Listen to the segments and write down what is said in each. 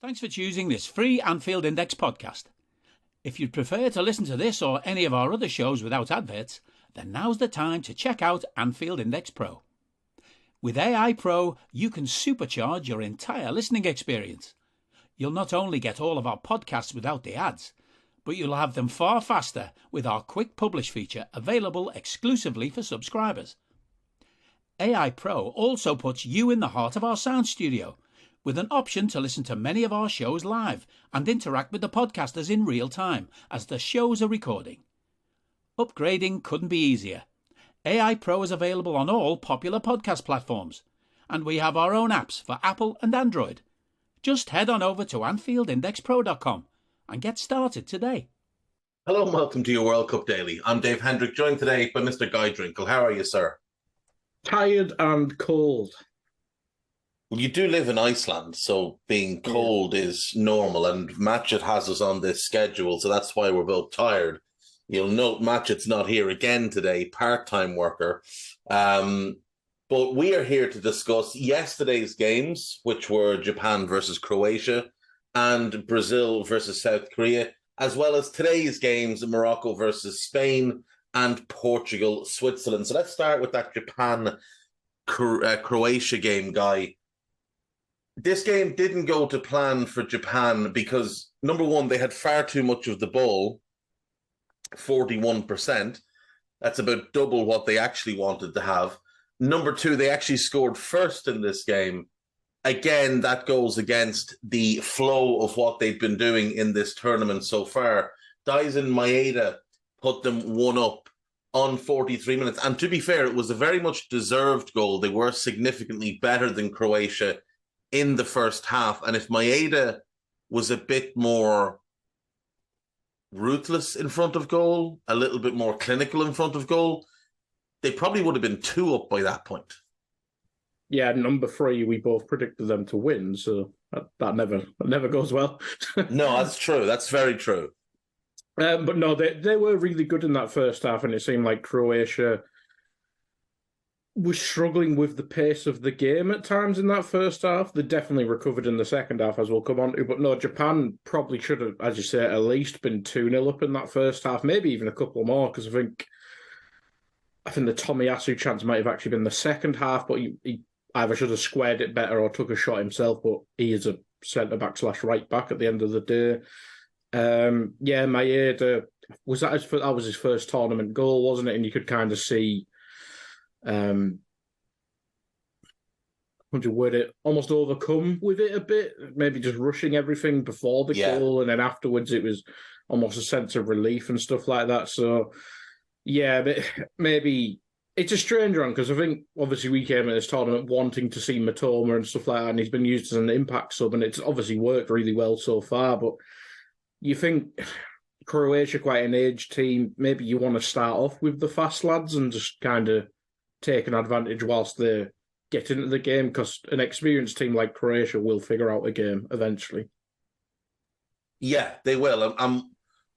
Thanks for choosing this free Anfield Index podcast. If you'd prefer to listen to this or any of our other shows without adverts, then now's the time to check out Anfield Index Pro. With AI Pro, you can supercharge your entire listening experience. You'll not only get all of our podcasts without the ads, but you'll have them far faster with our Quick Publish feature available exclusively for subscribers. AI Pro also puts you in the heart of our sound studio, with an option to listen to many of our shows live and interact with the podcasters in real time as the shows are recording. Upgrading couldn't be easier. AI Pro is available on all popular podcast platforms, and we have our own apps for Apple and Android. Just head on over to AnfieldIndexPro.com and get started today. Hello and welcome to your World Cup Daily. I'm Dave Hendrick, joined today by Mr. Guy Drinkle. How are you, sir? Tired and cold. Well, you do live in Iceland, so being cold is normal, and Matchett has us on this schedule, so that's why we're both tired. You'll note Matchett's not here again today, part-time worker. But we are here to discuss yesterday's games, which were Japan versus Croatia and Brazil versus South Korea, as well as today's games, Morocco versus Spain and Portugal, Switzerland. So let's start with that Japan-Croatia game, Guy. This game didn't go to plan for Japan because, number one, they had far too much of the ball, 41%. That's about double what they actually wanted to have. Number two, they actually scored first in this game. Again, that goes against the flow of what they've been doing in this tournament so far. Daisen Maeda put them one up on 43 minutes. And to be fair, it was a very much deserved goal. They were significantly better than Croatia in the first half. And if Maeda was a bit more ruthless in front of goal, a little bit more clinical in front of goal, they probably would have been 2 up by that point. Yeah, number 3, we both predicted them to win, so that never goes well. No, that's true. That's very true. But no, they were really good in that first half, and it seemed like Croatia was struggling with the pace of the game at times in that first half. They definitely recovered in the second half, as we'll come on to. But no, Japan probably should have, as you say, at least been 2-0 up in that first half, maybe even a couple more, because I think the Tomiyasu chance might have actually been the second half, but he either should have squared it better or took a shot himself, but he is a centre-back / right-back at the end of the day. Maeda, that was his first tournament goal, wasn't it? And you could kind of see almost overcome with it a bit, maybe just rushing everything before the goal, and then afterwards it was almost a sense of relief and stuff like that. So yeah, but maybe it's a strange one, because I think obviously we came at this tournament wanting to see Matoma and stuff like that, and he's been used as an impact sub, and it's obviously worked really well so far. But you think Croatia, quite an aged team, maybe you want to start off with the fast lads and just kind of take an advantage whilst they get into the game, because an experienced team like Croatia will figure out a game eventually. Yeah, they will.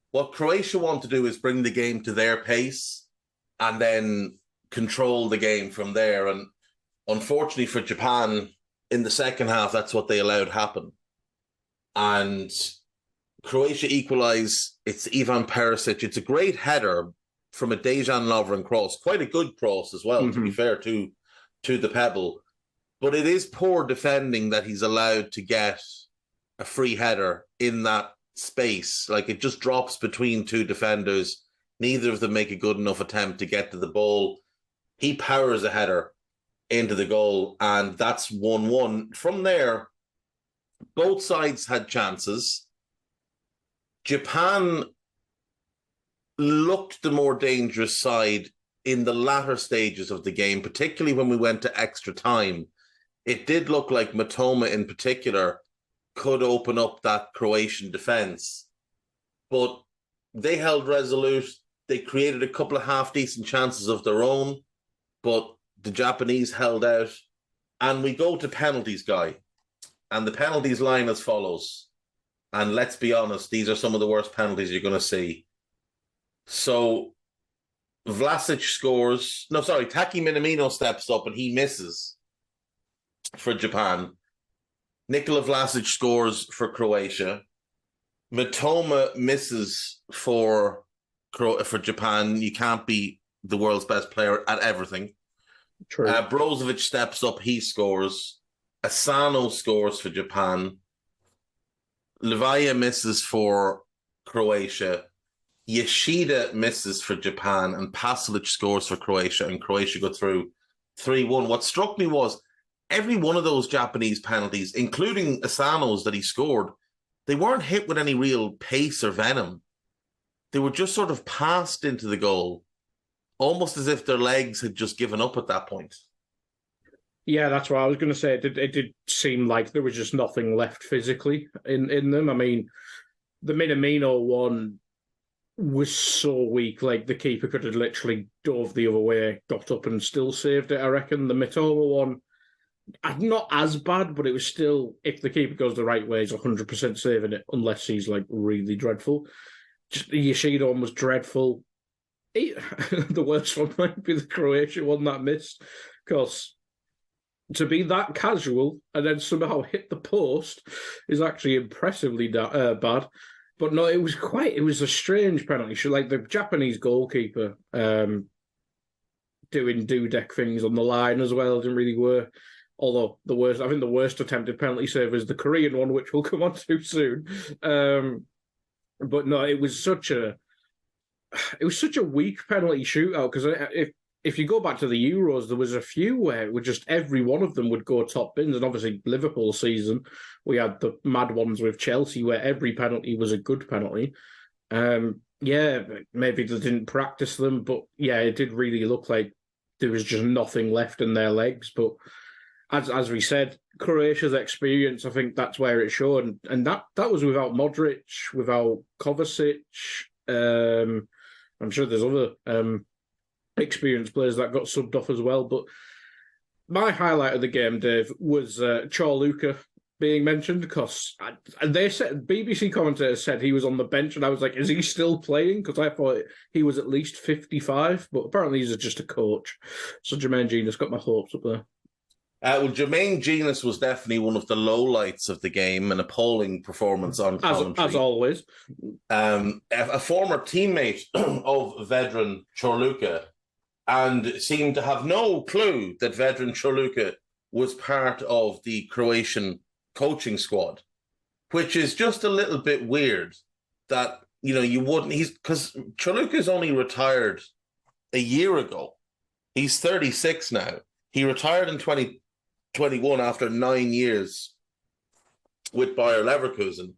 What Croatia want to do is bring the game to their pace and then control the game from there. And unfortunately for Japan, in the second half, that's what they allowed happen. And Croatia equalise. It's Ivan Perisic. It's a great header from a Dejan Lovren cross. Quite a good cross as well, to be fair to the pebble. But it is poor defending that he's allowed to get a free header in that space. Like, it just drops between 2 defenders. Neither of them make a good enough attempt to get to the ball. He powers a header into the goal, and that's 1-1. From there, both sides had chances. Japan looked the more dangerous side in the latter stages of the game, particularly when we went to extra time. It did look like Matoma in particular could open up that Croatian defence. But they held resolute. They created a couple of half-decent chances of their own, but the Japanese held out. And we go to penalties, Guy. And the penalties line as follows. And let's be honest, these are some of the worst penalties you're going to see. So Vlasic scores. No, sorry, Taki Minamino steps up and he misses for Japan. Nikola Vlasic scores for Croatia. Mitoma misses for Japan. You can't be the world's best player at everything. True. Brozovic steps up. He scores. Asano scores for Japan. Levaya misses for Croatia. Yoshida misses for Japan. And Pasalic scores for Croatia. And Croatia go through 3-1. What struck me was every one of those Japanese penalties, including Asano's that he scored, they weren't hit with any real pace or venom. They were just sort of passed into the goal, almost as if their legs had just given up at that point. Yeah, that's what I was going to say. It did seem like there was just nothing left physically in them. I mean, the Minamino one was so weak. Like, the keeper could have literally dove the other way, got up and still saved it, I reckon. The Mitoma one, not as bad, but it was still, if the keeper goes the right way, he's 100% saving it, unless he's, like, really dreadful. Just the Yoshida one was dreadful. The worst one might be the Croatia one that missed, because to be that casual and then somehow hit the post is actually impressively bad. But no, it was a strange penalty. Like the Japanese goalkeeper doing dudek things on the line as well didn't really work. Although I think the worst attempted penalty save is the Korean one, which we'll come on to soon. But no, it was such a weak penalty shootout, because if you go back to the Euros, there was a few where it would just every one of them would go top bins, and obviously Liverpool season we had the mad ones with Chelsea where every penalty was a good penalty. Yeah, maybe they didn't practice them, but yeah, it did really look like there was just nothing left in their legs. But as we said, Croatia's experience, I think that's where it showed, and that was without Modric, without Kovacic. I'm sure there's other experienced players that got subbed off as well. But my highlight of the game, Dave, was Chorluka being mentioned, because they said, BBC commentators said he was on the bench, and I was like, is he still playing? Because I thought he was at least 55, but apparently he's just a coach. So Jermaine Genius got my hopes up there. Well, Jermaine Genius was definitely one of the lowlights of the game, an appalling performance on commentary. As always. A former teammate of Vedran Chorluka, and seemed to have no clue that Vedran Chorluka was part of the Croatian coaching squad, which is just a little bit weird that, you wouldn't, because Chorluka's only retired a year ago. He's 36 now. He retired in 2021 after 9 years with Bayer Leverkusen.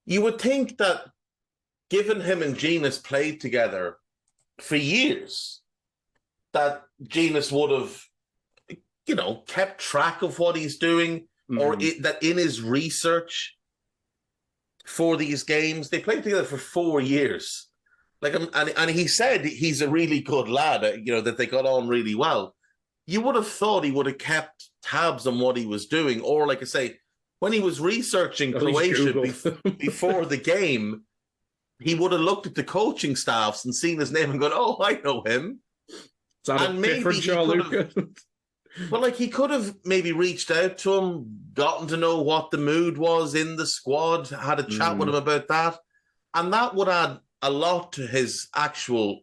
You would think that, given him and Genius played together for years, that Genius would have, kept track of what he's doing, or that in his research for these games, they played together for 4 years. And he said he's a really good lad, that they got on really well. You would have thought he would have kept tabs on what he was doing, or, like I say, when he was researching Croatia before the game, he would have looked at the coaching staffs and seen his name and gone, "Oh, I know him." And maybe he could have, well, he could have maybe reached out to him, gotten to know what the mood was in the squad, had a chat with him about that, and that would add a lot to his actual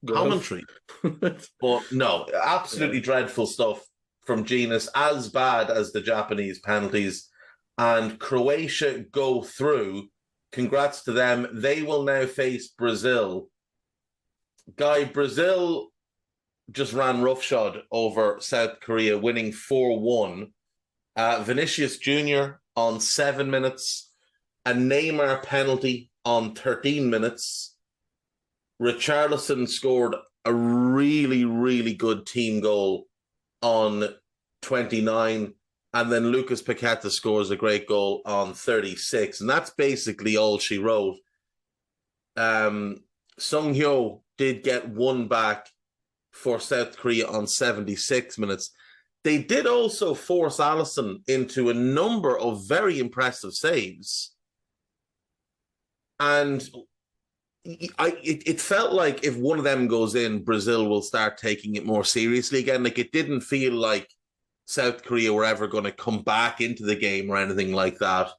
commentary. But no, absolutely dreadful stuff from Genius, as bad as the Japanese penalties. And Croatia go through. Congrats to them. They will now face Brazil. Guy, Brazil just ran roughshod over South Korea, winning 4-1. Vinicius Jr. on 7 minutes, a Neymar penalty on 13 minutes. Richarlison scored a really, really good team goal on 29. And then Lucas Paqueta scores a great goal on 36. And that's basically all she wrote. Sung Hyo did get one back for South Korea on 76 minutes. They did also force Alisson into a number of very impressive saves. And it felt like if one of them goes in, Brazil will start taking it more seriously again. Like, it didn't feel like South Korea were ever going to come back into the game or anything like that.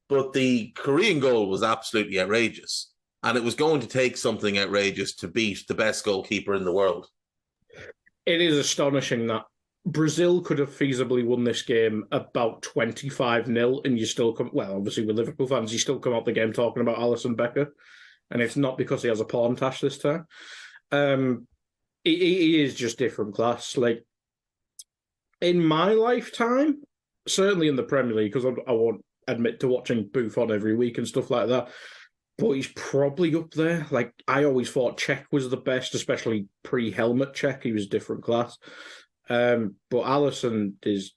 But the Korean goal was absolutely outrageous. And it was going to take something outrageous to beat the best goalkeeper in the world. It is astonishing that Brazil could have feasibly won this game about 25-0, and you still come... Well, obviously, with Liverpool fans, you still come out the game talking about Alisson Becker. And it's not because he has a porn tash this time. He is just different class. Like, in my lifetime, certainly in the Premier League, because I won't admit to watching Buffon every week and stuff like that, but he's probably up there. Like, I always thought Cech was the best, especially pre-helmet Cech. He was think class. But Alisson is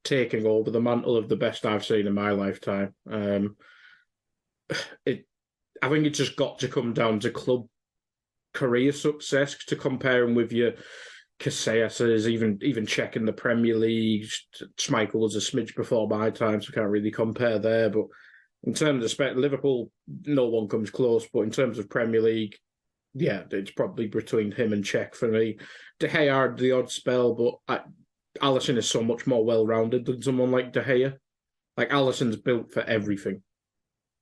taking over the mantle of the best I've seen in my lifetime. I think it's just got to come down to club career success to compare him with your Casillas, even Cech in the Premier League. Schmeichel was a smidge before my time, so can't really compare there. But in terms of Liverpool, no one comes close. But in terms of Premier League, yeah, it's probably between him and Cech for me. De Gea had the odd spell, but Alisson is so much more well-rounded than someone like De Gea. Like, Alisson's built for everything.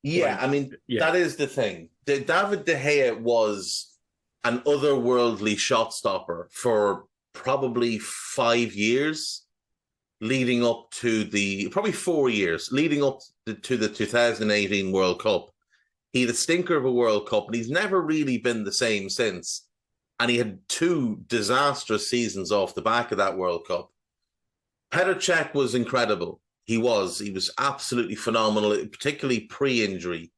Yeah, that is the thing. David De Gea was an otherworldly shot stopper for probably 5 years, leading up to probably 4 years, leading up to the 2018 World Cup. He had a stinker of a World Cup, and he's never really been the same since. And he had 2 disastrous seasons off the back of that World Cup. Petr Cech was incredible. He was absolutely phenomenal, particularly pre-injury.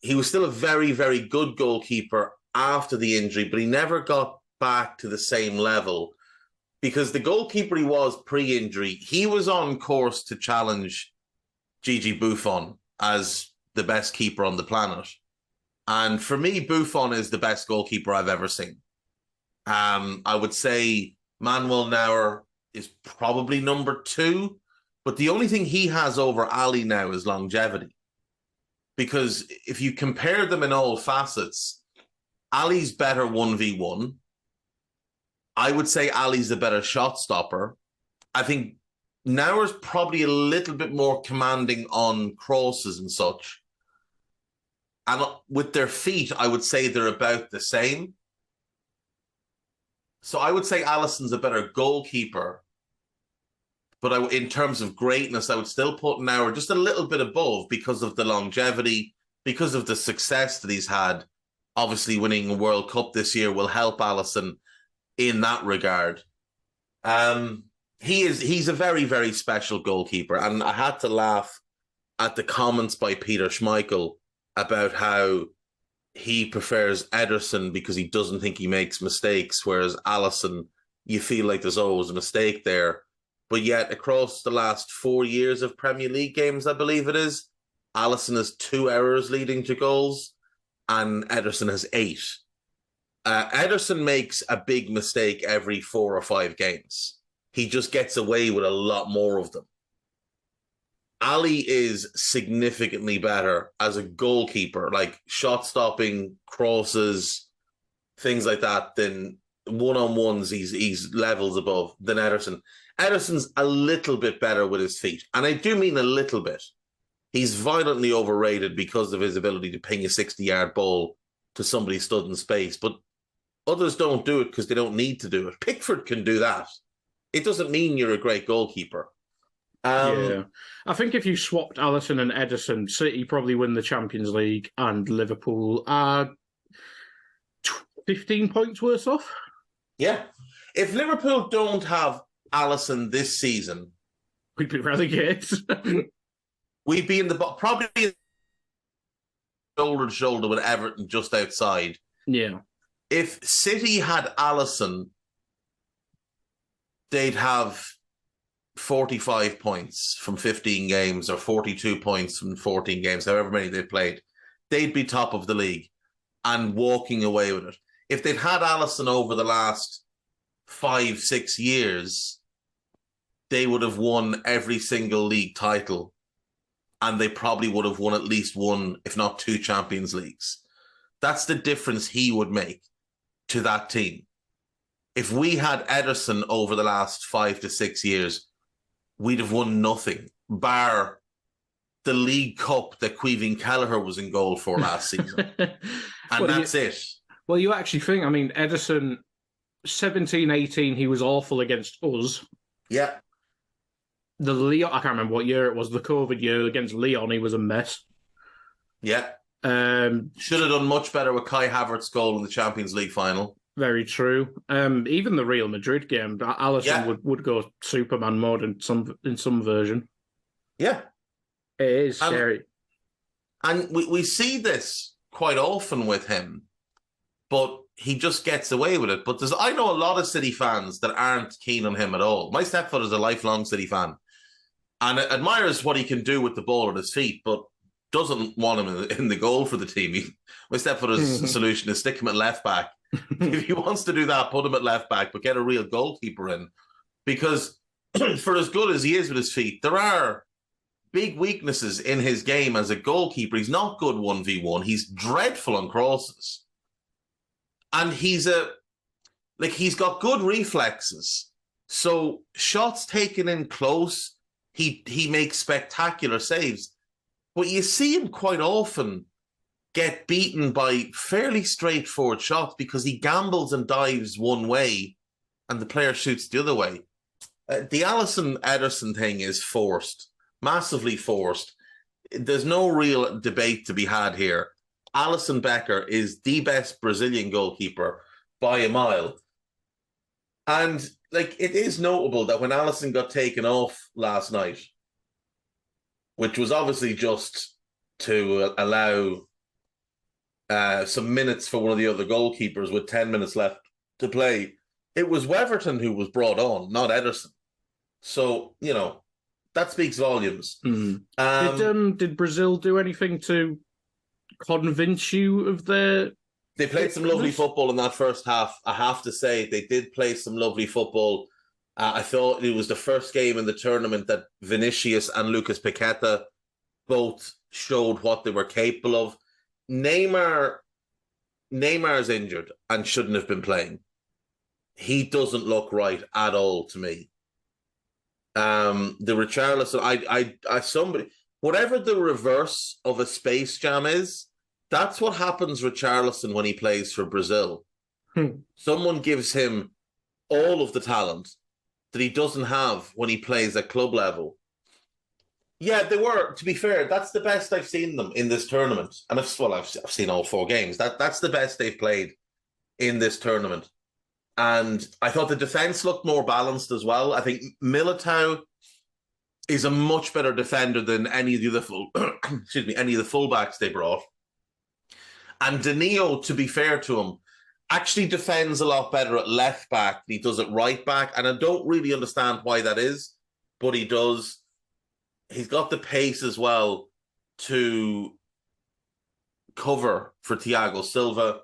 He was still a very, very good goalkeeper after the injury, but he never got back to the same level because the goalkeeper he was pre-injury, he was on course to challenge Gigi Buffon as the best keeper on the planet. And for me, Buffon is the best goalkeeper I've ever seen. I would say Manuel Neuer is probably number 2, but the only thing he has over Ali now is longevity. Because if you compare them in all facets, Ali's better 1v1. I would say Ali's the better shot stopper. I think Neuer's probably a little bit more commanding on crosses and such. And with their feet, I would say they're about the same. So I would say Alisson's a better goalkeeper. But in terms of greatness, I would still put Neuer just a little bit above because of the longevity, because of the success that he's had. Obviously, winning a World Cup this year will help Alisson in that regard. He's a very, very special goalkeeper. And I had to laugh at the comments by Peter Schmeichel about how he prefers Ederson because he doesn't think he makes mistakes, whereas Alisson, you feel like there's always a mistake there. But yet, across the last 4 years of Premier League games, I believe it is, Alisson has 2 errors leading to goals, and Ederson has 8. Ederson makes a big mistake every 4 or 5 games. He just gets away with a lot more of them. Ali is significantly better as a goalkeeper, like shot stopping, crosses, things like that, than one-on-ones he's levels above than Ederson. Ederson's a little bit better with his feet, and I do mean a little bit. He's violently overrated because of his ability to ping a 60-yard ball to somebody stood in space, but others don't do it because they don't need to do it. Pickford can do that. It doesn't mean you're a great goalkeeper. Yeah, I think if you swapped Alisson and Ederson, City probably win the Champions League, and Liverpool are 15 points worse off. Yeah. If Liverpool don't have Alisson this season, we'd be relegated. We'd be in the probably shoulder to shoulder with Everton just outside. Yeah. If City had Alisson, they'd have 45 points from 15 games or 42 points from 14 games, however many they've played. They'd be top of the league and walking away with it. If they'd had Alisson over the last 5-6 years, they would have won every single league title, and they probably would have won at least 1, if not 2 Champions Leagues. That's the difference he would make to that team. if we had Ederson over the last 5 to 6 years, we'd have won nothing, bar the League Cup that Queven Kelleher was in goal for last season. And that's it. Well, you actually think, I mean, Ederson, 17-18, he was awful against us. Yeah. The Lyon, I can't remember what year it was, the COVID year against Lyon, he was a mess. Yeah. Should have done much better with Kai Havertz's goal in the Champions League final. Very true. Even the Real Madrid game, Alisson would go Superman mode in some version. Yeah. It is scary. And we see this quite often with him, but he just gets away with it. But I know a lot of City fans that aren't keen on him at all. My stepfather's a lifelong City fan and admires what he can do with the ball at his feet, but doesn't want him in the goal for the team. My stepfather's solution is stick him at left back. If he wants to do that, put him at left back, but get a real goalkeeper in. Because for as good as he is with his feet, there are big weaknesses in his game as a goalkeeper. He's not good 1v1. He's dreadful on crosses. And he's got good reflexes. So shots taken in close, he makes spectacular saves. But you see him quite often get beaten by fairly straightforward shots because he gambles and dives one way and the player shoots the other way. The Alisson-Ederson thing is forced, massively forced. There's no real debate to be had here. Alisson Becker is the best Brazilian goalkeeper by a mile. And it is notable that when Alisson got taken off last night, which was obviously just to allow some minutes for one of the other goalkeepers with 10 minutes left to play, it was Weverton who was brought on, not Ederson. So, that speaks volumes. Did Brazil do anything to convince you of their... They played some lovely football in that first half. I have to say, they did play some lovely football. I thought it was the first game in the tournament that Vinicius and Lucas Paqueta both showed what they were capable of. Neymar's injured and shouldn't have been playing. He doesn't look right at all to me. The Richarlison, somebody, whatever the reverse of a Space Jam is, that's what happens with Richarlison when he plays for Brazil. Someone gives him all of the talent that he doesn't have when he plays at club level. Yeah, they were, to be fair, that's the best I've seen them in this tournament. And I've seen all 4 games. That's the best they've played in this tournament. And I thought the defense looked more balanced as well. I think Militao is a much better defender than any of the other any of the fullbacks they brought. And Danilo, to be fair to him, actually defends a lot better at left back than he does at right back. And I don't really understand why that is, but he does. He's got the pace as well to cover for Thiago Silva.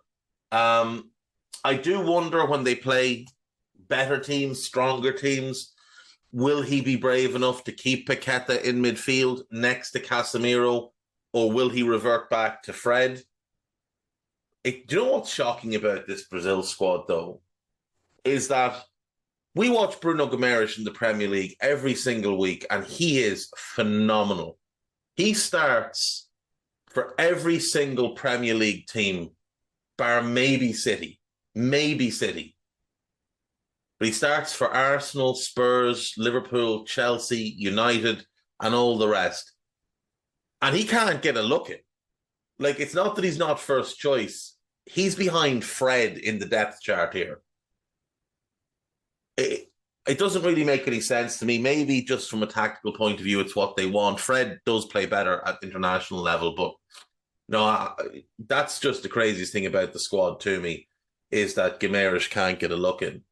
I do wonder when they play better teams, stronger teams, will he be brave enough to keep Paqueta in midfield next to Casemiro, or will he revert back to Fred? Do you know what's shocking about this Brazil squad, though, is that we watch Bruno Guimaraes in the Premier League every single week, and he is phenomenal. He starts for every single Premier League team, bar maybe City. But he starts for Arsenal, Spurs, Liverpool, Chelsea, United, and all the rest. And he can't get a look at. It's not that he's not first choice. He's behind Fred in the depth chart here. It doesn't really make any sense to me. Maybe just from a tactical point of view, it's what they want. Fred does play better at international level, but no, that's just the craziest thing about the squad to me, is that Guimaraes can't get a look in.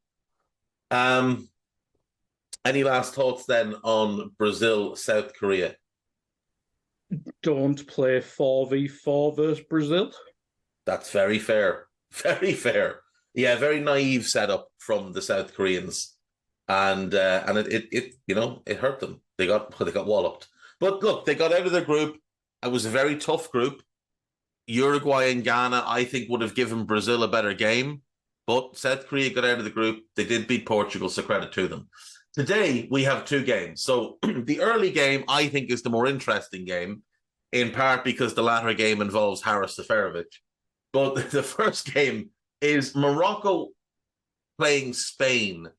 Any last thoughts then on Brazil, South Korea? Don't play 4v4 versus Brazil. That's very fair. Very fair. Yeah, very naive setup from the South Koreans, and it hurt them. They got walloped. But look, they got out of their group. It was a very tough group. Uruguay and Ghana, I think, would have given Brazil a better game. But South Korea got out of the group. They did beat Portugal, so credit to them. Today, we have 2 games. So the early game, I think, is the more interesting game, in part because the latter game involves Haris Seferovic. But the first game is Morocco playing Spain.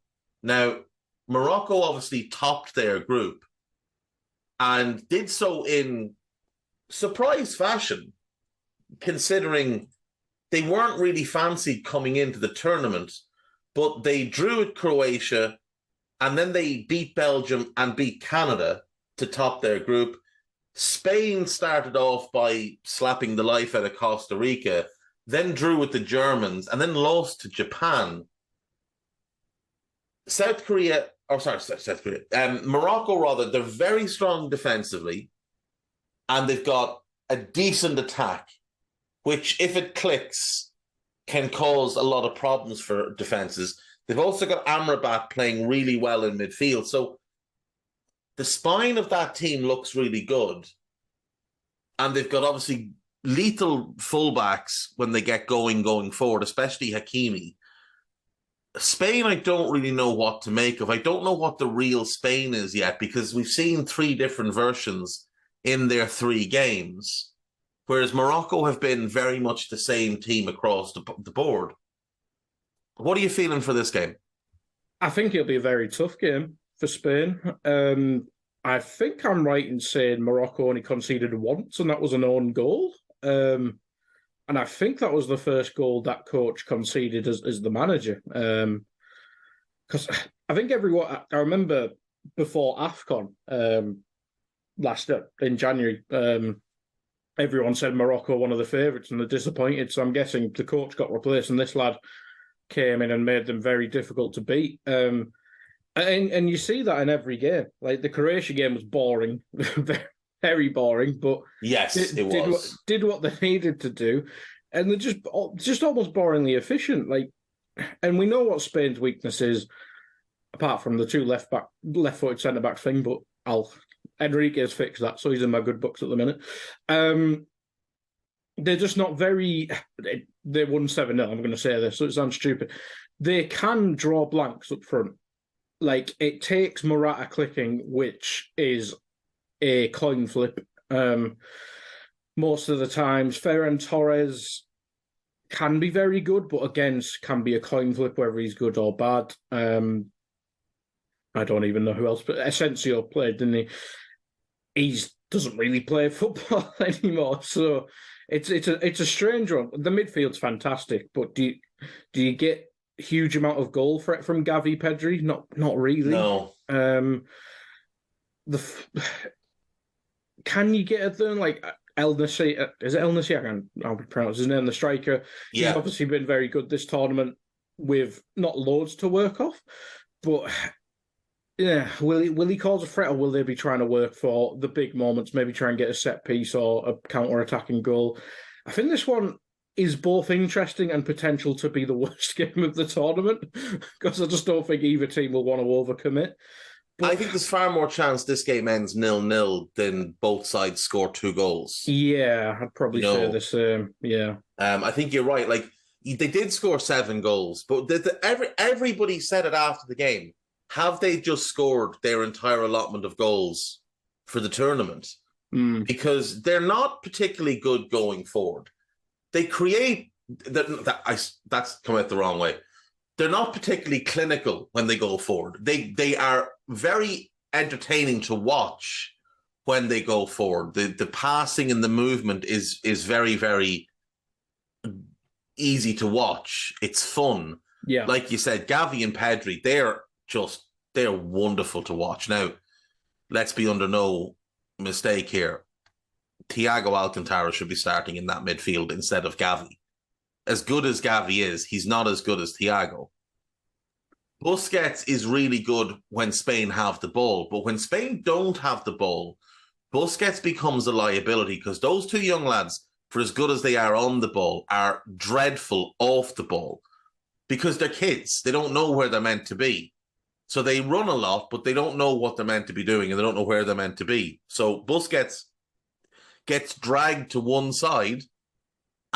Now, Morocco obviously topped their group and did so in surprise fashion, considering they weren't really fancied coming into the tournament, but they drew at Croatia, and then they beat Belgium and beat Canada to top their group. Spain started off by slapping the life out of Costa Rica, then drew with the Germans, and then lost to Japan. Morocco, rather, they're very strong defensively, and they've got a decent attack, which, if it clicks, can cause a lot of problems for defenses. They've also got Amrabat playing really well in midfield. So the spine of that team looks really good. And they've got obviously lethal fullbacks when they get going forward, especially Hakimi. Spain, I don't really know what to make of. I don't know what the real Spain is yet, because we've seen 3 different versions in their 3 games, whereas Morocco have been very much the same team across the board. What are you feeling for this game? I think it'll be a very tough game for Spain. I think I'm right in saying Morocco only conceded once, and that was an own goal. And I think that was the first goal that coach conceded as the manager. Because I think everyone, I remember before AFCON last year in January, everyone said Morocco one of the favourites, and they're disappointed. So I'm guessing the coach got replaced, and this lad came in and made them very difficult to beat. And you see that in every game. Like the Croatia game was boring, very boring, but yes, it was. Did what they needed to do, and they're just almost boringly efficient. Like, and we know what Spain's weakness is, apart from the 2 left-footed centre back thing. But Enrique's fixed that, so he's in my good books at the minute. They're just not very. They won 7-0. I'm going to say this, so it sounds stupid. They can draw blanks up front. Like, it takes Morata clicking, which is a coin flip. Most of the times, Ferran Torres can be very good, but again, can be a coin flip whether he's good or bad. I don't even know who else, but Asensio played, didn't he? He doesn't really play football anymore, so it's a strange one. The midfield's fantastic, but do you get a huge amount of goal threat from Gavi, Pedri? Not really. No. Can you get it there? Like El Nassi, is it El Nassi? I can't pronounce his name. The striker. Yeah. He's obviously been very good this tournament with not loads to work off, but yeah, will he cause a threat, or will they be trying to work for the big moments? Maybe try and get a set piece or a counter-attacking goal. I think this one is both interesting and potential to be the worst game of the tournament, because I just don't think either team will want to overcommit. But I think there's far more chance this game ends 0-0 than both sides score 2 goals. Yeah, I'd probably say the same. Yeah. I think you're right. Like, they did score 7 goals, but everybody said it after the game. Have they just scored their entire allotment of goals for the tournament? Because they're not particularly good going forward. They create that's come out the wrong way. They're not particularly clinical when they go forward. They are very entertaining to watch when they go forward. The passing and the movement is very, very easy to watch. It's fun. Yeah. Like you said, Gavi and Pedri, they're wonderful to watch. Now, let's be under no mistake here. Thiago Alcantara should be starting in that midfield instead of Gavi. As good as Gavi is, he's not as good as Thiago. Busquets is really good when Spain have the ball, but when Spain don't have the ball, Busquets becomes a liability, because those 2 young lads, for as good as they are on the ball, are dreadful off the ball, because they're kids. They don't know where they're meant to be. So they run a lot, but they don't know what they're meant to be doing, and they don't know where they're meant to be. So Busquets gets dragged to one side,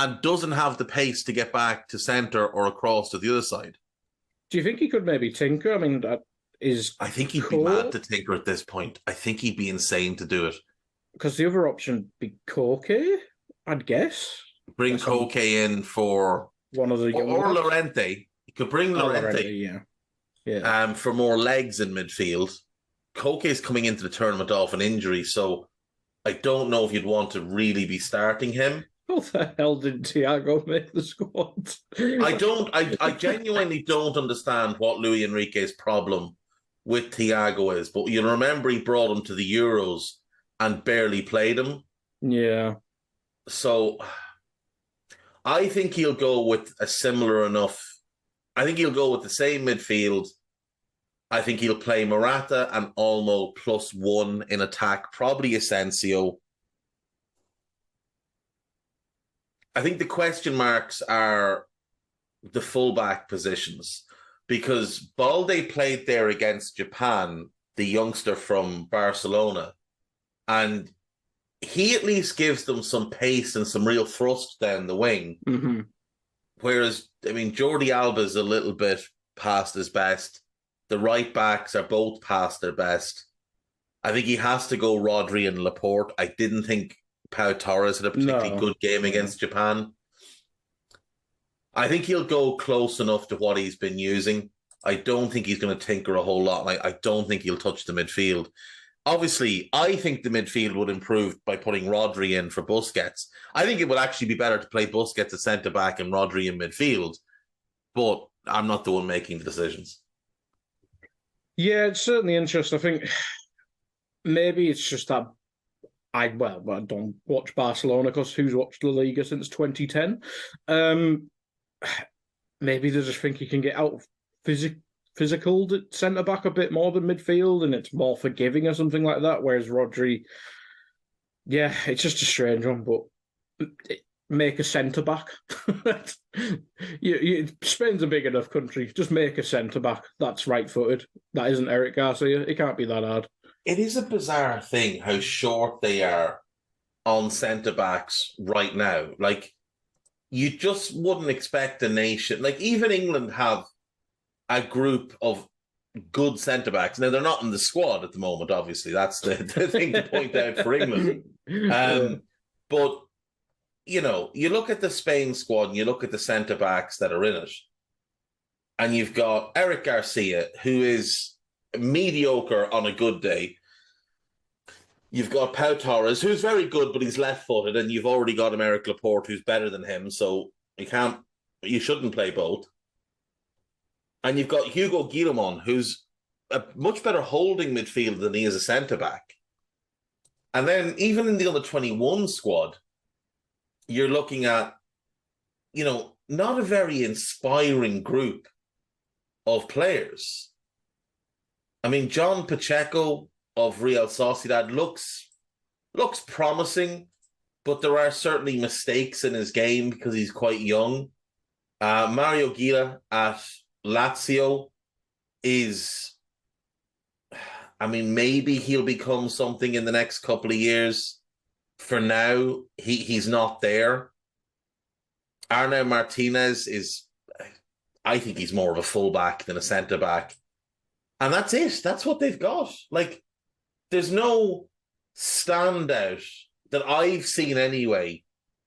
and doesn't have the pace to get back to centre or across to the other side. Do you think he could maybe tinker? I mean, I think he'd be mad to tinker at this point. I think he'd be insane to do it. Because the other option would be Koke, I'd guess. Bring Koke in for one of the young or Llorente. You could bring Llorente, yeah. For more legs in midfield. Koke is coming into the tournament off an injury, so I don't know if you'd want to really be starting him. How the hell did Thiago make the squad? I genuinely don't understand what Luis Enrique's problem with Thiago is, but you remember he brought him to the Euros and barely played him. Yeah. So I think he'll go with a similar enough. I think he'll go with the same midfield. I think he'll play Morata and Olmo +1 in attack, probably Asensio. I think the question marks are the fullback positions, because Balde played there against Japan, the youngster from Barcelona, and he at least gives them some pace and some real thrust down the wing. Mm-hmm. Whereas, I mean, Jordi Alba's a little bit past his best. The right backs are both past their best. I think he has to go Rodri and Laporte. I didn't think Pau Torres had a particularly good game against Japan. I think he'll go close enough to what he's been using. I don't think he's going to tinker a whole lot. I don't think he'll touch the midfield. Obviously, I think the midfield would improve by putting Rodri in for Busquets. I think it would actually be better to play Busquets at centre-back and Rodri in midfield. But I'm not the one making the decisions. Yeah, it's certainly interesting. I think maybe it's just that I don't watch Barcelona because who's watched La Liga since 2010? Maybe they just think he can get out physical centre-back a bit more than midfield and it's more forgiving or something like that, whereas Rodri, yeah, it's just a strange one, but make a centre-back. Spain's a big enough country. Just make a centre-back that's right-footed. That isn't Eric Garcia. It can't be that hard. It is a bizarre thing how short they are on centre-backs right now. Like, you just wouldn't expect a nation... Like, even England have a group of good centre-backs. Now, they're not in the squad at the moment, obviously. That's the thing to point out for England. But, you know, you look at the Spain squad and you look at the centre-backs that are in it, and you've got Eric Garcia, who is mediocre on a good day. You've got Pau Torres, who's very good, but he's left-footed, and you've already got Aymeric Laporte, who's better than him, so you shouldn't play both. And you've got Hugo Guillamon, who's a much better holding midfielder than he is a centre-back. And then even in the under-21 squad, you're looking at, you know, not a very inspiring group of players. I mean, John Pacheco of Real Sociedad looks promising, but there are certainly mistakes in his game because he's quite young. Mario Gila at Lazio is, I mean, maybe he'll become something in the next couple of years. For now, he's not there. Arnau Martinez is, I think he's more of a fullback than a centre-back. And that's it. That's what they've got. Like, there's no standout that I've seen anyway,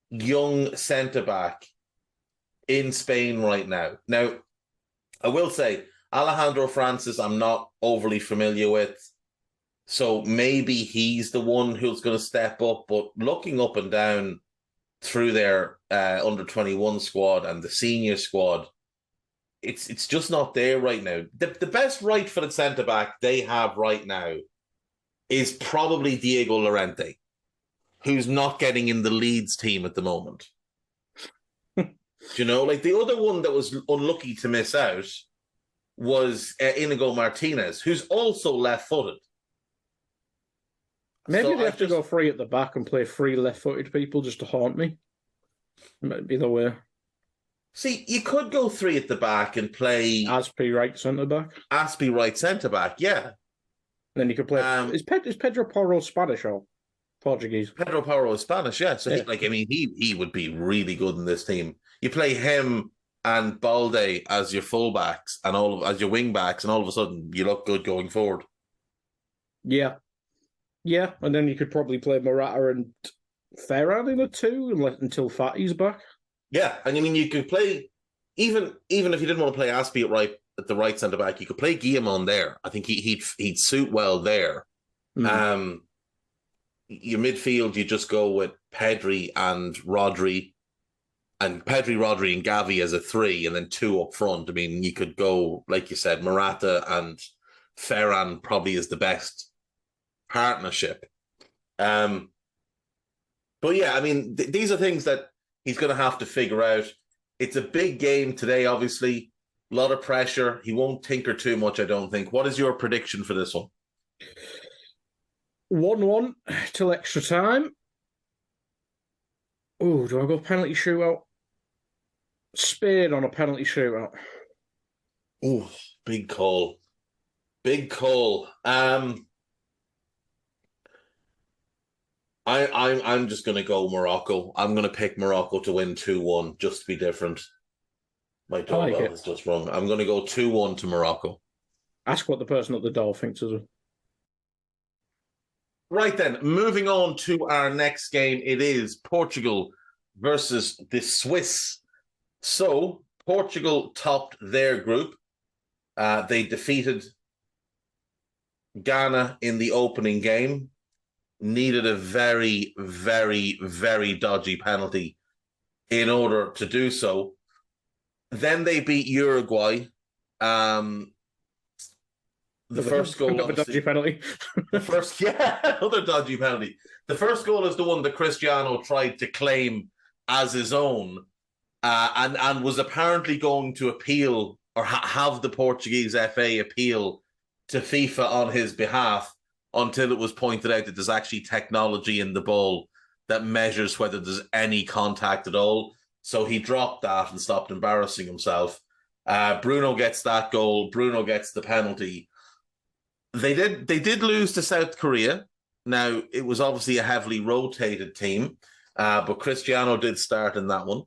young centre-back in Spain right now. Now, I will say, Alejandro Francis, I'm not overly familiar with. So maybe he's the one who's going to step up. But looking up and down through their under-21 squad and the senior squad, it's just not there right now. The best right-footed centre-back they have right now is probably Diego Llorente, who's not getting in the Leeds team at the moment. You know, like the other one that was unlucky to miss out was Inigo Martinez, who's also left-footed. Maybe they have to go free at the back and play free left-footed people just to haunt me. It might be the way. See, you could go three at the back and play Aspi right centre-back. Aspi right centre-back, yeah. And then you could play... is Pedro Porro Spanish or? Portuguese. Pedro Porro is Spanish, yeah. So he would be really good in this team. You play him and Balde as your fullbacks and as your wing backs, and all of a sudden you look good going forward. Yeah. Yeah, and then you could probably play Morata and Ferran in a two until Fatty's back. Yeah, and I mean you could play even if you didn't want to play Aspie at the right centre back, you could play Guillamon there. I think he'd suit well there. Your midfield, you just go with Pedri and Rodri, and Gavi as a 3, and then 2 up front. I mean, you could go, like you said, Morata and Ferran probably is the best partnership. But yeah, I mean, these are things that he's going to have to figure out. It's a big game today, obviously. A lot of pressure. He won't tinker too much, I don't think. What is your prediction for this one? 1-1 till extra time. Oh, do I go penalty shootout? Spain on a penalty shootout. Oh, big call. Big call. I'm just going to go Morocco. I'm going to pick Morocco to win 2-1, just to be different. My doorbell has just rung. I'm going to go 2-1 to Morocco. Ask what the person at the door thinks as well. Right then, moving on to our next game. It is Portugal versus the Swiss. So, Portugal topped their group. They defeated Ghana in the opening game. Needed a very, very, very dodgy penalty in order to do so. Then they beat Uruguay. The first goal, another dodgy penalty. Another dodgy penalty. The first goal is the one that Cristiano tried to claim as his own, and was apparently going to appeal or have the Portuguese FA appeal to FIFA on his behalf until it was pointed out that there's actually technology in the ball that measures whether there's any contact at all. So he dropped that and stopped embarrassing himself. Bruno gets that goal. Bruno gets the penalty. They did lose to South Korea. Now, it was obviously a heavily rotated team, but Cristiano did start in that one.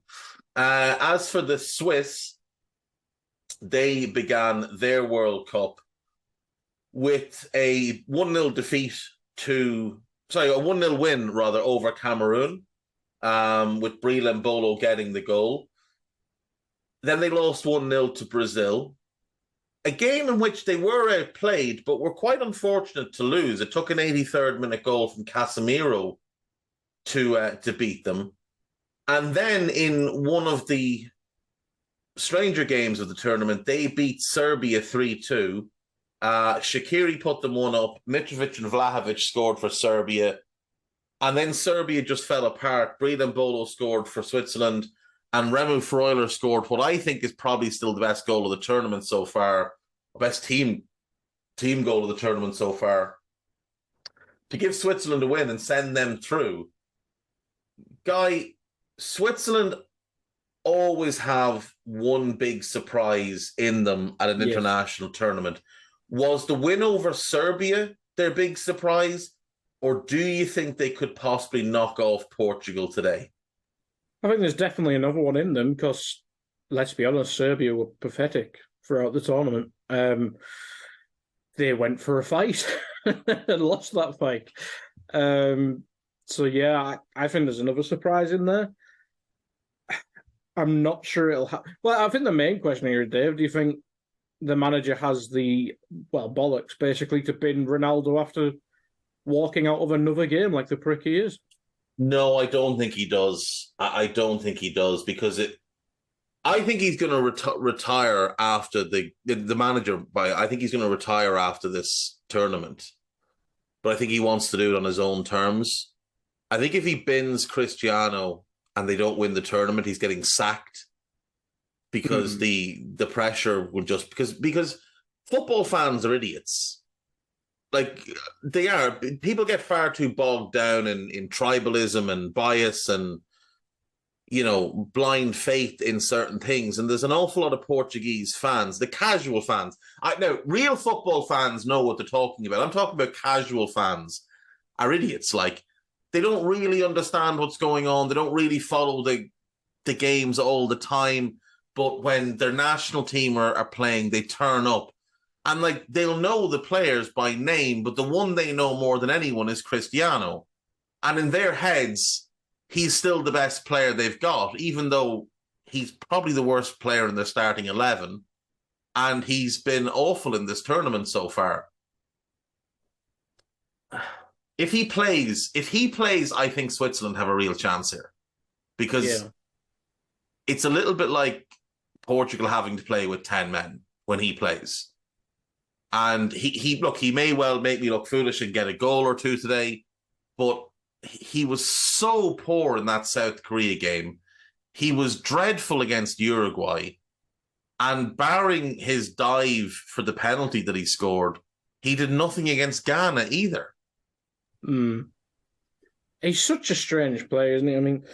As for the Swiss, they began their World Cup with a 1-0 defeat a 1-0 win, rather, over Cameroon, with Breel Mbolo getting the goal. Then they lost 1-0 to Brazil. A game in which they were outplayed, but were quite unfortunate to lose. It took an 83rd minute goal from Casemiro to beat them. And then in one of the stranger games of the tournament, they beat Serbia 3-2. Shaqiri put them 1-up. Mitrovic and Vlahovic scored for Serbia. And then Serbia just fell apart. Breel Mbolo scored for Switzerland. And Remu Freuler scored what I think is probably still the best goal of the tournament so far. Best team goal of the tournament so far. To give Switzerland a win and send them through. Guy, Switzerland always have one big surprise in them at an international tournament. Was the win over Serbia their big surprise? Or do you think they could possibly knock off Portugal today? I think there's definitely another one in them because, let's be honest, Serbia were pathetic throughout the tournament. They went for a fight and lost that fight. So, yeah, I think there's another surprise in there. I'm not sure it'll happen. Well, I think the main question here, Dave, do you think the manager has bollocks, basically, to bin Ronaldo after walking out of another game like the prick he is? No, I don't think he does. I don't think he does because I think he's going to retire after the manager. I think he's going to retire after this tournament, but I think he wants to do it on his own terms. I think if he bins Cristiano and they don't win the tournament, he's getting sacked because the pressure will just because football fans are idiots. Like they are. People get far too bogged down in tribalism and bias and, blind faith in certain things. And there's an awful lot of Portuguese fans, the casual fans. Now, real football fans know what they're talking about. I'm talking about casual fans are idiots. Like, they don't really understand what's going on. They don't really follow the games all the time. But when their national team are playing, they turn up. And like they'll know the players by name, but the one they know more than anyone is Cristiano. And in their heads, he's still the best player they've got, even though he's probably the worst player in their starting 11. And he's been awful in this tournament so far. If he plays, I think Switzerland have a real chance here. Because it's a little bit like Portugal having to play with 10 men when he plays. And he may well make me look foolish and get a goal or two today, but he was so poor in that South Korea game. He was dreadful against Uruguay. And barring his dive for the penalty that he scored, he did nothing against Ghana either. He's such a strange player, isn't he? I mean,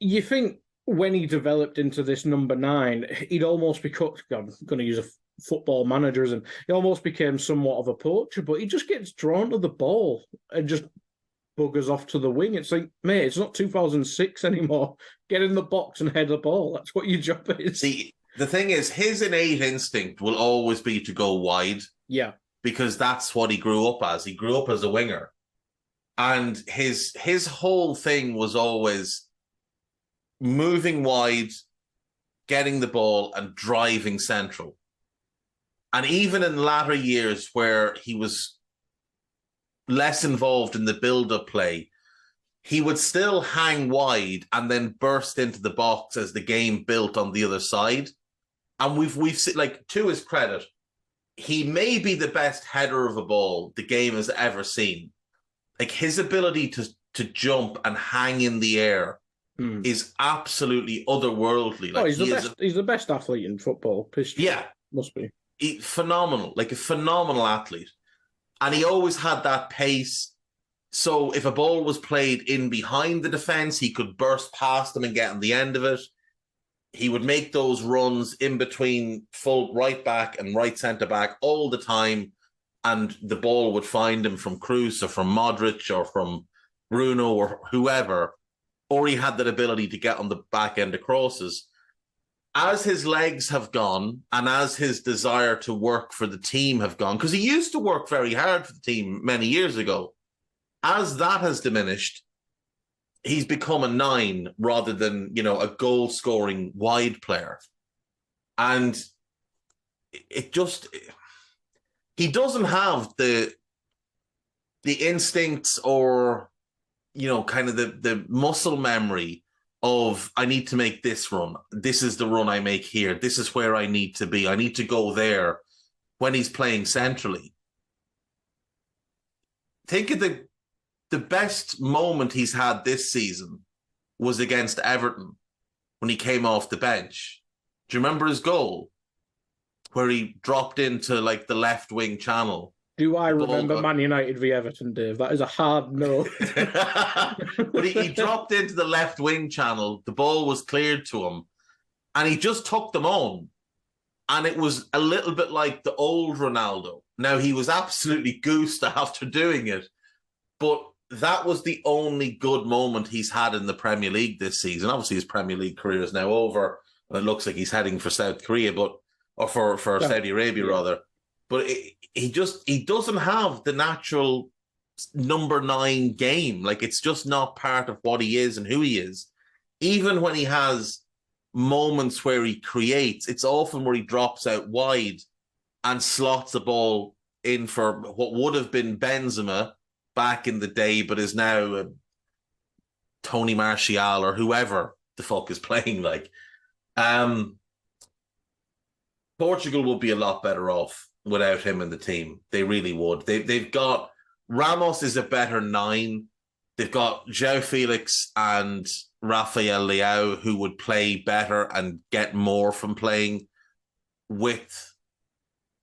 you think when he developed into this number 9, he'd almost become, I'm going to use a football manager, and he almost became somewhat of a poacher, but he just gets drawn to the ball and just buggers off to the wing. It's like, mate, it's not 2006 anymore. Get in the box and head the ball. That's what your job is. See, the thing is, his innate instinct will always be to go wide. Yeah. Because that's what he grew up as. He grew up as a winger. And his whole thing was always moving wide, getting the ball, and driving central. And even in latter years where he was less involved in the build-up play, he would still hang wide and then burst into the box as the game built on the other side. And we've seen, like, to his credit, he may be the best header of a ball the game has ever seen. Like, his ability to jump and hang in the air is absolutely otherworldly. Like, he's the best athlete in football. History. Yeah. Must be. Phenomenal, like a phenomenal athlete. And he always had that pace. So if a ball was played in behind the defence, he could burst past them and get on the end of it. He would make those runs in between full right back and right centre back all the time. And the ball would find him from Kroos or from Modric or from Bruno or whoever. Or he had that ability to get on the back end of crosses. As his legs have gone and as his desire to work for the team have gone, because he used to work very hard for the team many years ago, as that has diminished, he's become a 9 rather than, a goal-scoring wide player. And he doesn't have the instincts or, kind of the muscle memory of, I need to make this run. This is the run I make here. This is where I need to be. I need to go there when he's playing centrally. Think of the best moment he's had this season was against Everton when he came off the bench. Do you remember his goal? Where he dropped into like the left wing channel. Do I remember Man United v Everton, Dave? That is a hard no. But he dropped into the left wing channel. The ball was cleared to him. And he just took them on. And it was a little bit like the old Ronaldo. Now, he was absolutely goosed after doing it. But that was the only good moment he's had in the Premier League this season. Obviously, his Premier League career is now over. And it looks like he's heading for South Korea, or for Saudi Arabia, rather. But he doesn't have the natural number 9 game. Like, it's just not part of what he is and who he is. Even when he has moments where he creates, it's often where he drops out wide and slots the ball in for what would have been Benzema back in the day, but is now Tony Martial or whoever the fuck is playing like. Portugal would be a lot better off without him in the team. They really would. They've got Ramos is a better 9. They've got João Felix and Rafael Leao who would play better and get more from playing with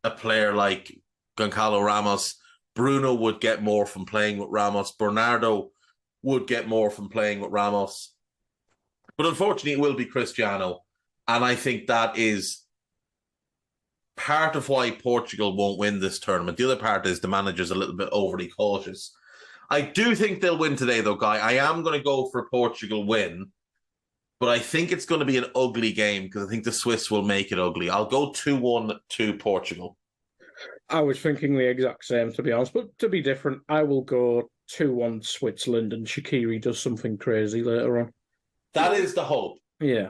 a player like Goncalo Ramos. Bruno would get more from playing with Ramos. Bernardo would get more from playing with Ramos. But unfortunately, it will be Cristiano. And I think that is part of why Portugal won't win this tournament. The other part is the manager's a little bit overly cautious. I do think they'll win today, though, Guy. I am going to go for a Portugal win, but I think it's going to be an ugly game because I think the Swiss will make it ugly. I'll go 2-1 to Portugal. I was thinking the exact same, to be honest, but to be different, I will go 2-1 Switzerland and Shaqiri does something crazy later on. That is the hope. Yeah.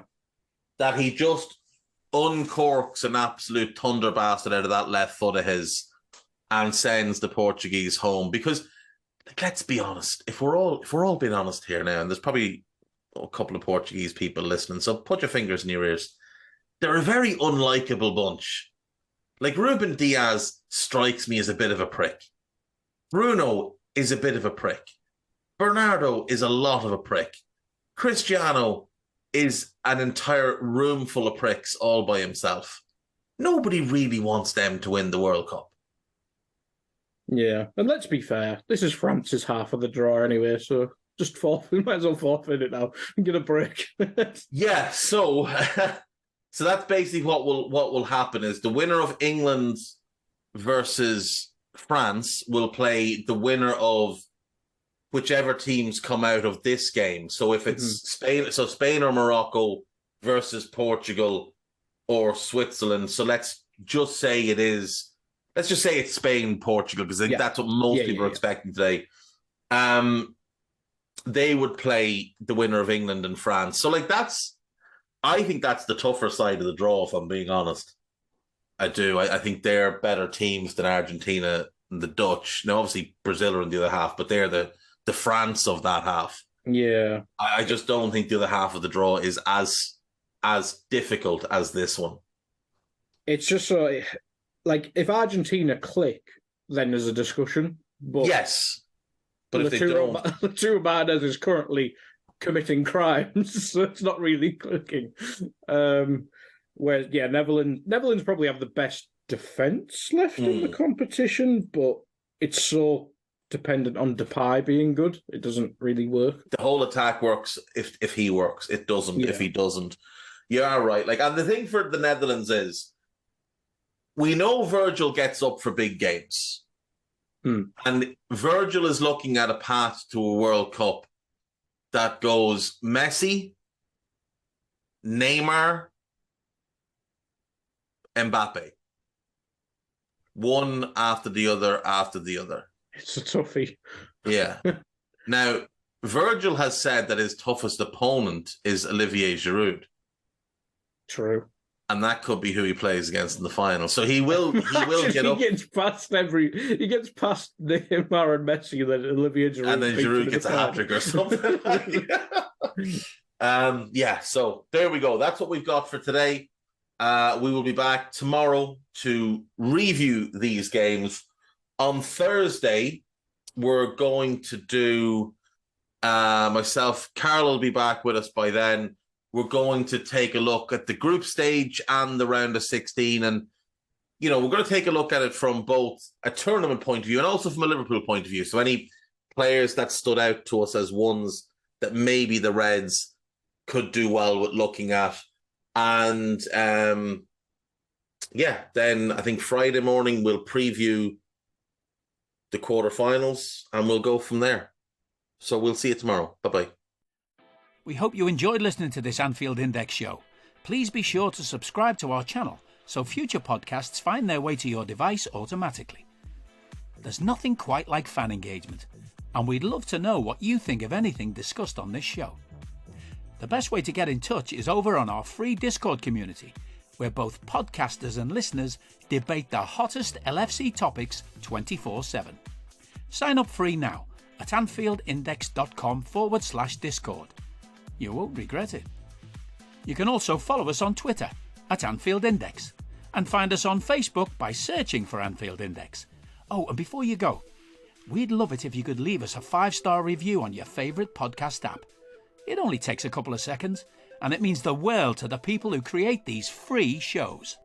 That he just uncorks an absolute thunder bastard out of that left foot of his and sends the Portuguese home. Because, let's be honest, if we're all being honest here now, and there's probably a couple of Portuguese people listening, so put your fingers in your ears. They're a very unlikable bunch. Like, Ruben Diaz strikes me as a bit of a prick. Bruno is a bit of a prick. Bernardo is a lot of a prick. Cristiano is an entire room full of pricks all by himself. Nobody really wants them to win the World Cup. Yeah, and let's be fair, this is France's half of the draw anyway, so just forfeit, might as well forfeit it now and get a break. Yeah, so that's basically what will happen is the winner of England versus France will play the winner of whichever teams come out of this game. So if it's Spain or Morocco versus Portugal or Switzerland. So let's just say it's Spain, Portugal, because I think that's what most people are expecting today. They would play the winner of England and France. So I think that's the tougher side of the draw, if I'm being honest. I do. I think they're better teams than Argentina and the Dutch. Now, obviously, Brazil are in the other half, but they're the France of that half. Yeah. I just don't think the other half of the draw is as difficult as this one. It's just so, like, if Argentina click, then there's a discussion. But yes. But if they don't... Arturo Martinez is currently committing crimes, so it's not really clicking. Whereas, Netherlands probably have the best defence left in the competition, but it's so dependent on Depay being good. It doesn't really work. The whole attack works if he works. It doesn't if he doesn't. You are right. And the thing for the Netherlands is, we know Virgil gets up for big games. And Virgil is looking at a path to a World Cup that goes Messi, Neymar, Mbappe. One after the other after the other. It's a toughie. Yeah. Now, Virgil has said that his toughest opponent is Olivier Giroud. True. And that could be who he plays against in the final. So he will get up. He gets past Neymar and Messi, and then Olivier Giroud. And then Giroud gets a hat-trick or something. So there we go. That's what we've got for today. We will be back tomorrow to review these games. On Thursday, we're going to do myself. Carl will be back with us by then. We're going to take a look at the group stage and the round of 16. And, we're going to take a look at it from both a tournament point of view and also from a Liverpool point of view. So any players that stood out to us as ones that maybe the Reds could do well with looking at. And, then I think Friday morning we'll preview the quarterfinals and we'll go from there. So we'll see you tomorrow. Bye-bye. We hope you enjoyed listening to this Anfield Index show. Please be sure to subscribe to our channel so future podcasts find their way to your device automatically. There's nothing quite like fan engagement, and we'd love to know what you think of anything discussed on this show. The best way to get in touch is over on our free Discord community, where both podcasters and listeners debate the hottest LFC topics 24/7. Sign up free now at AnfieldIndex.com/Discord. You won't regret it. You can also follow us on Twitter at Anfield Index and find us on Facebook by searching for Anfield Index. Oh, and before you go, we'd love it if you could leave us a 5-star review on your favourite podcast app. It only takes a couple of seconds, and it means the world to the people who create these free shows.